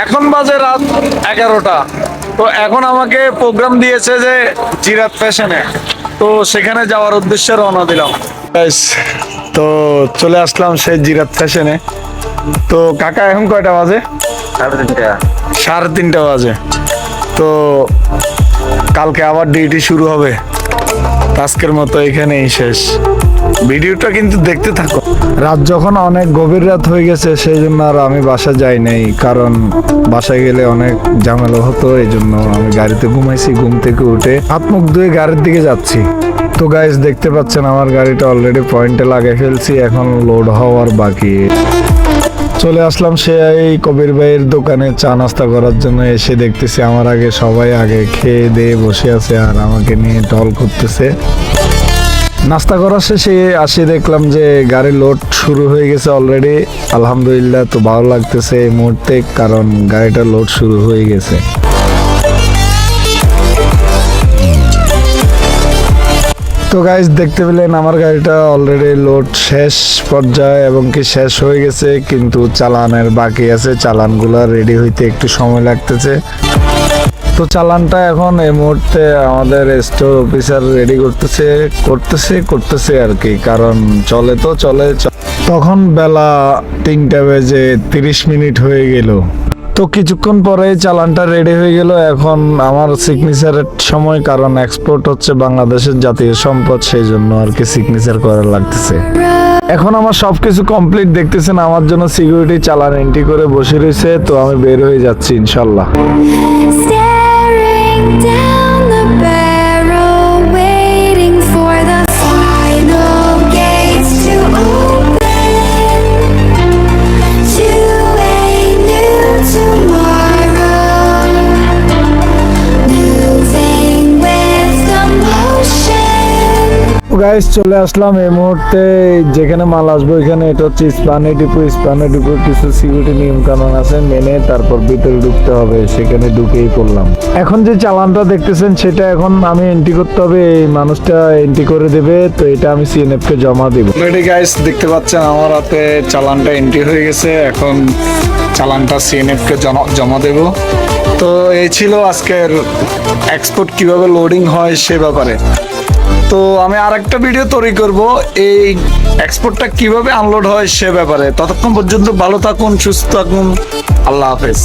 এখন বাজে রাত 11টা। তো এখন আমাকে প্রোগ্রাম দিয়েছে যে জিরাত ফ্যাশনে, তো সেখানে যাওয়ার উদ্দেশ্যে রওনা দিলাম। Guys, তো চলে আসলাম সেই জিরাত ফ্যাশনে। তো কাকা এখন কয়টা বাজে? 3:30। 3:30 বাজে। তো কালকে আবার ডিউটি শুরু হবে। আজকের মতো এখানেই শেষ। ভিডিওটা কিন্তু দেখতে থাকো। রাত যখন অনেক গভীর রাত হয়ে গেছে, সেই জন্য আর আমি বাসা যাই নাই, কারণ বাসায় গেলে অনেক ঝামেলা হতো। এই জন্য আমি গাড়িতে ঘুমাইছি। ঘুম থেকে উঠে হাত মুখ ধুয়ে গাড়ির দিকে যাচ্ছি। তো গাইস, দেখতে পাচ্ছেন আমার গাড়িটা অলরেডি পয়েন্টে লাগিয়ে ফেলছি, এখন লোড হওয়ার বাকি। চলে আসলাম সেই কবির ভাইয়ের দোকানে চা নাস্তা করার জন্য। এসে দেখতেছি আমার আগে সবাই খেয়ে দিয়ে বসে আছে আর আমাকে নিয়ে টল করতেছে। নাস্তা করার শেষে আসি, দেখলাম যে গাড়ির লোড শুরু হয়ে গেছে অলরেডি। আলহামদুলিল্লাহ, তো ভালো লাগতেছে এই মুহূর্তে, কারণ গাড়িটা লোড শুরু হয়ে গেছে। তো গাইস, দেখতে পেলেন আমার গাড়িটা অলরেডি লোড শেষ পর্যায়ে এবং কি শেষ হয়ে গেছে, কিন্তু চালানের বাকি আছে। চালানগুলো রেডি হইতে একটু সময় লাগতেছে। তো চালানটা এখন এই মুহূর্তে আমাদের স্টোর অফিসার রেডি করতেছে আর কি, কারণ চলে। তখন বেলা 3টা বেজে 30 মিনিট হয়ে গেল। তো কিছুক্ষণ পরে চালানটা রেডি হয়ে গেল। এখন আমার সিগনেচারের সময়, কারণ এক্সপোর্ট হচ্ছে বাংলাদেশের জাতীয় সম্পদ, সেই জন্য আর কি সিগনেচার করা লাগতেছে। এখন আমার সবকিছু কমপ্লিট। দেখতেছেন আমার জন্য সিকিউরিটি চালান এন্ট্রি করে বসে রয়েছে। তো আমি বের হয়ে যাচ্ছি ইনশাল্লাহ। Staring down the barrel, waiting for the final gates to open to a new tomorrow, moving with the motion. Guys, চলে আসলাম এই মুহূর্তে যেখানে মাল আসবো। এখানে এটা হচ্ছে ইস্পানি ডিপো। ইস্পানি ডিপোর কিছু সিকিউরিটি নিয়ম কানুন আছে, মেনে তারপর ভিতরে ঢুকতে হবে। সেখানে ঢুকেই পড়লাম। এখন যে চালানটা দেখতেছেন সেটা এখন আমি এন্ট্রি করতে হবে। এই মানুষটা এন্ট্রি করে দেবে, তো এটা আমি সিএনএফ কে জমা দেব। অলরেডি গাইস, দেখতে পাচ্ছেন আমার হাতে চালানটা এন্ট্রি হয়ে গেছে। এখন চালানটা সিএনএফ কে জমা দেব। তো এই ছিল আজকের এক্সপোর্ট কিভাবে লোডিং হয় সে ব্যাপারে। তো আমি আরেকটা ভিডিও তৈরি করব এই এক্সপোর্টটা কিভাবে আনলোড হয় সে ব্যাপারে। ততক্ষণ পর্যন্ত ভালো থাকুন, সুস্থ থাকুন। আল্লাহ হাফেজ।